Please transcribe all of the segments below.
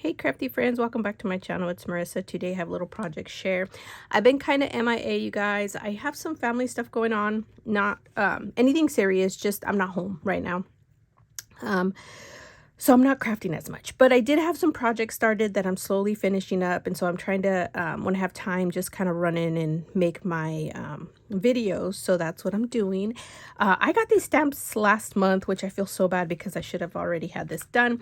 Hey crafty friends, welcome back to my channel. It's Marissa. Today I have a little project share. I've been kind of MIA, you guys. I have some family stuff going on, not anything serious, just I'm not home right now. So I'm not crafting as much, but I did have some projects started that I'm slowly finishing up, and so I'm trying to when I have time just kind of run in and make my videos. So that's what I'm doing. I got these stamps last month, which I feel so bad because I should have already had this done.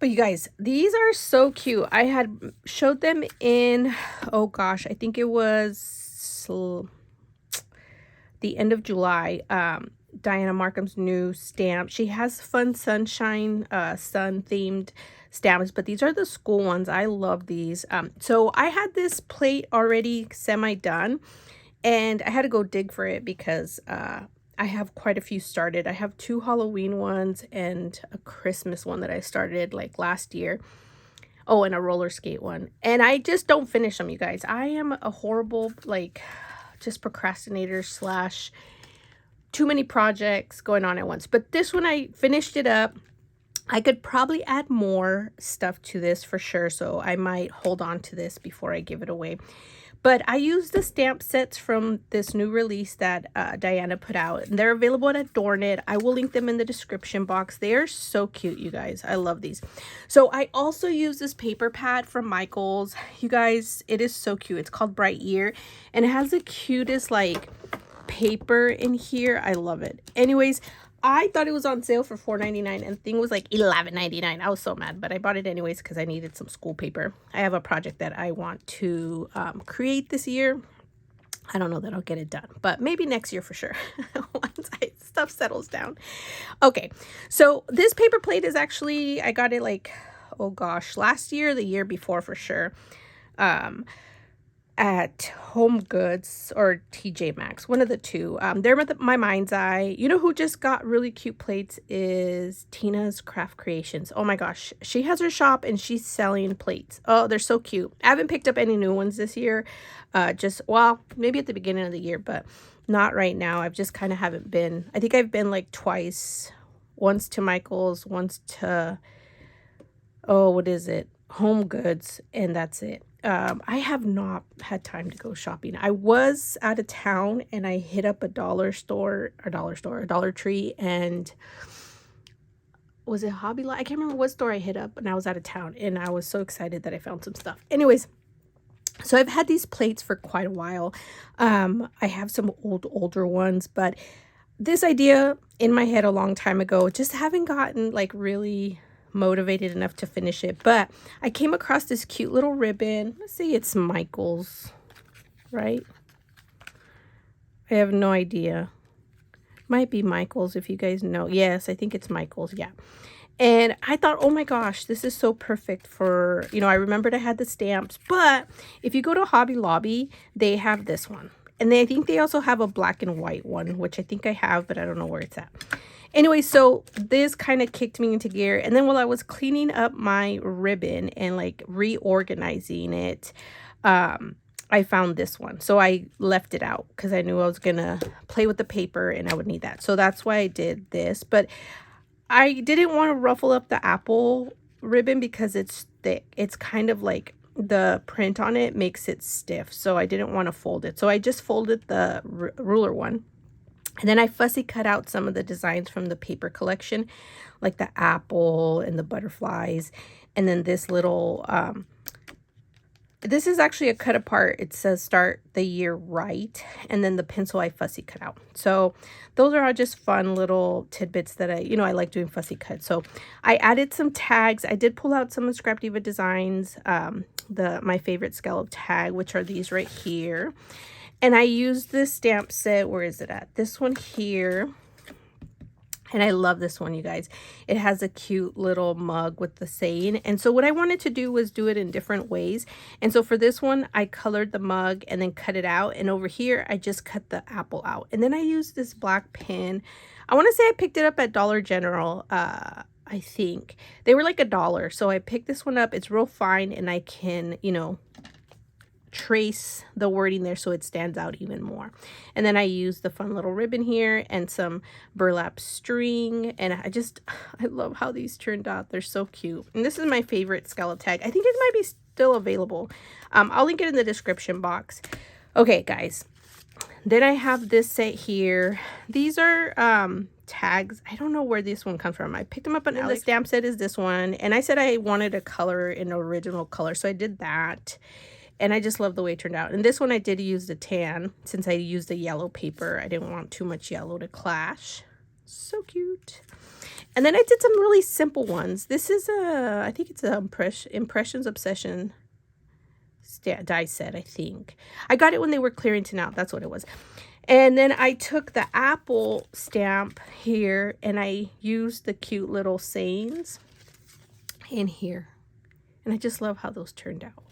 But you guys, these are so cute. I had showed them in, oh gosh, I think it was the end of July. Dianna Marcum's new stamp. She has fun sunshine, sun themed stamps, but these are the school ones. I love these. So I had this plate already semi done, and I had to go dig for it because I have quite a few started. I have 2 Halloween ones and a Christmas one that I started like last year. Oh, and a roller skate one. And I just don't finish them, you guys. I am a horrible, like, just procrastinator slash too many projects going on at once. But this one, I finished it up. I could probably add more stuff to this for sure. So I might hold on to this before I give it away. But I used the stamp sets from this new release that Dianna put out. And they're available at Adorn It. I will link them in the description box. They are so cute, you guys. I love these. So I also use this paper pad from Michaels. You guys, it is so cute. It's called Bright Year. And it has the cutest, like, paper in here. I love it. Anyways, I thought it was on sale for $4.99 and the thing was like $11.99. I was so mad, but I bought it anyways because I needed some school paper. I have a project that I want to create this year. I don't know that I'll get it done, but maybe next year for sure once stuff settles down. Okay, so this paper plate is actually, I got it like, oh gosh, last year, the year before for sure. At Home Goods or TJ Maxx, one of the two. They're my mind's eye. You know who just got really cute plates is Tina's Craft Creations. Oh my gosh, she has her shop and she's selling plates. Oh, they're so cute. I haven't picked up any new ones this year. Well, maybe at the beginning of the year, but not right now. I've just kind of haven't been. I think I've been like twice. Once to Michael's, once to, oh, what is it? Home Goods, and that's it. I have not had time to go shopping. I was out of town and I hit up a dollar tree, and was it Hobby Lobby? I can't remember what store I hit up, and I was out of town and I was so excited that I found some stuff. Anyways, so I've had these plates for quite a while. I have some older ones, but this idea in my head a long time ago, just haven't gotten like really motivated enough to finish it. But I came across this cute little ribbon. Let's see, it's Michaels, right? I have no idea. Might be Michaels if you guys know. Yes, I think it's Michaels. Yeah. And I thought, oh my gosh, this is so perfect for, you know, I remembered I had the stamps, but if you go to Hobby Lobby, they have this one. And I think they also have a black and white one, which I think I have, but I don't know where it's at. Anyway, so this kind of kicked me into gear. And then while I was cleaning up my ribbon and like reorganizing it, I found this one. So I left it out because I knew I was going to play with the paper and I would need that. So that's why I did this. But I didn't want to ruffle up the apple ribbon because it's thick. It's kind of like the print on it makes it stiff. So I didn't want to fold it. So I just folded the ruler one. And then I fussy cut out some of the designs from the paper collection, like the apple and the butterflies. And then this little, this is actually a cut apart. It says start the year right. And then the pencil I fussy cut out. So those are all just fun little tidbits that I like doing fussy cuts. So I added some tags. I did pull out some of ScrapDiva Designs, my favorite scallop tag, which are these right here. And I used this stamp set. Where is it at? This one here. And I love this one, you guys. It has a cute little mug with the saying. And so what I wanted to do was do it in different ways. And so for this one, I colored the mug and then cut it out. And over here, I just cut the apple out. And then I used this black pen. I want to say I picked it up at Dollar General. I think they were like $1. So I picked this one up. It's real fine and I can, trace the wording there so it stands out even more. And then I used the fun little ribbon here and some burlap string, and I love how these turned out. They're so cute. And this is my favorite scallop tag. I think it might be still available. I'll link it in the description box. Okay, guys, then I have this set here. These are tags. I don't know where this one comes from. I picked them up on the stamp set is this one, and I said I wanted a color in original color, so I did that. And I just love the way it turned out. And this one I did use the tan since I used the yellow paper. I didn't want too much yellow to clash. So cute. And then I did some really simple ones. This is I think it's a Impressions Obsession die set, I think. I got it when they were clearancing out. That's what it was. And then I took the apple stamp here and I used the cute little sayings in here. And I just love how those turned out.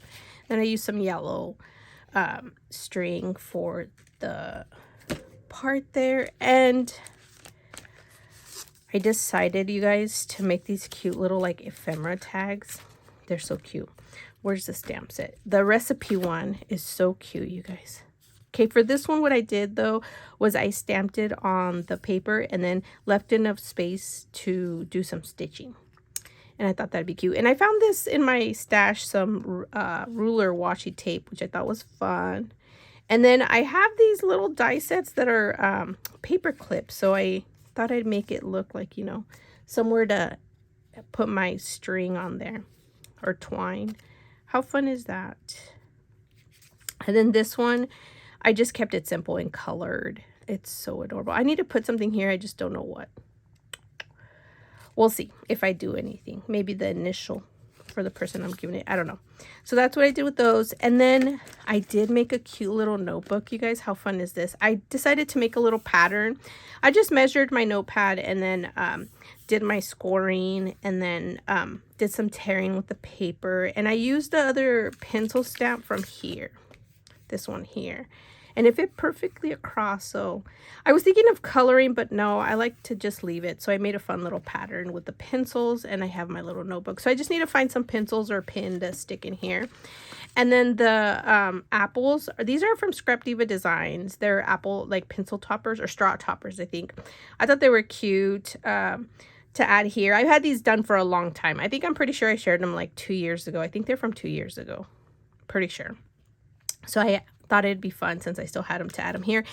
Then I used some yellow string for the part there. And I decided, you guys, to make these cute little like ephemera tags. They're so cute. Where's the stamp set? The recipe one is so cute, you guys. Okay, for this one, what I did, though, was I stamped it on the paper and then left enough space to do some stitching. And I thought that'd be cute. And I found this in my stash, some ruler washi tape, which I thought was fun. And then I have these little die sets that are paper clips. So I thought I'd make it look like, you know, somewhere to put my string on there or twine. How fun is that? And then this one, I just kept it simple and colored. It's so adorable. I need to put something here. I just don't know what. We'll see if I do anything. Maybe the initial for the person I'm giving it. I don't know. So that's what I did with those. And then I did make a cute little notebook. You guys, how fun is this? I decided to make a little pattern. I just measured my notepad and then did my scoring and then did some tearing with the paper. And I used the other pencil stamp from here. This one here. And it fit perfectly across. So I was thinking of coloring, but no, I like to just leave it. So I made a fun little pattern with the pencils and I have my little notebook. So I just need to find some pencils or pin to stick in here. And then the apples, these are from ScrapDiva Designs. They're apple like pencil toppers or straw toppers, I think. I thought they were cute to add here. I've had these done for a long time. I'm pretty sure I shared them like 2 years ago. I think they're from 2 years ago. Pretty sure. So I thought it'd be fun since I still had them to add them here.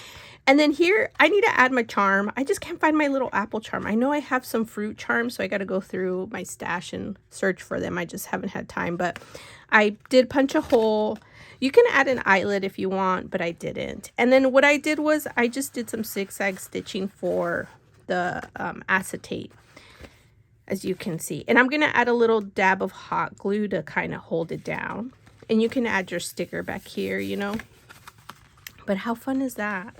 And then here, I need to add my charm. I just can't find my little apple charm. I know I have some fruit charms, so I got to go through my stash and search for them. I just haven't had time, but I did punch a hole. You can add an eyelet if you want, but I didn't. And then what I did was I just did some zigzag stitching for the acetate, as you can see. And I'm going to add a little dab of hot glue to kind of hold it down. And you can add your sticker back here, you know. But how fun is that?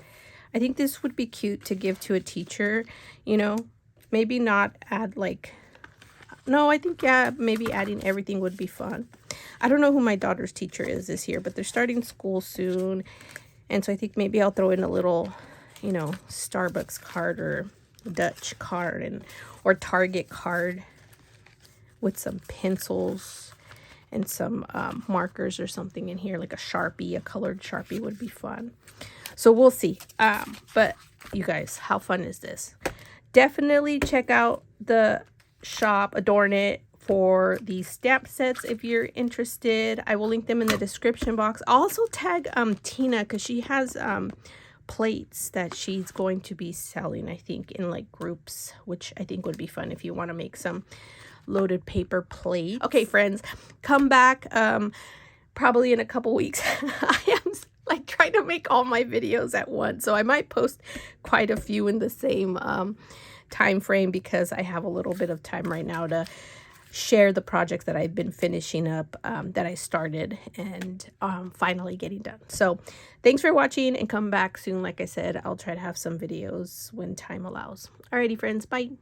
I think this would be cute to give to a teacher, you know. Maybe not add like, no, I think, yeah, maybe adding everything would be fun. I don't know who my daughter's teacher is this year, but they're starting school soon. And so I think maybe I'll throw in a little, you know, Starbucks card or Dutch card or Target card with some pencils and some markers or something in here, like a Sharpie, a colored Sharpie would be fun. So we'll see. But you guys, how fun is this? Definitely check out the shop, Adorn It, for these stamp sets if you're interested. I will link them in the description box. I'll also tag Tina, because she has plates that she's going to be selling, I think, in like groups, which I think would be fun if you want to make some loaded paper plates. Okay, friends, come back probably in a couple weeks. I am like trying to make all my videos at once, so I might post quite a few in the same time frame, because I have a little bit of time right now to share the projects that I've been finishing up, that I started and finally getting done. So thanks for watching, and come back soon. Like I said, I'll try to have some videos when time allows. Alrighty, friends, bye.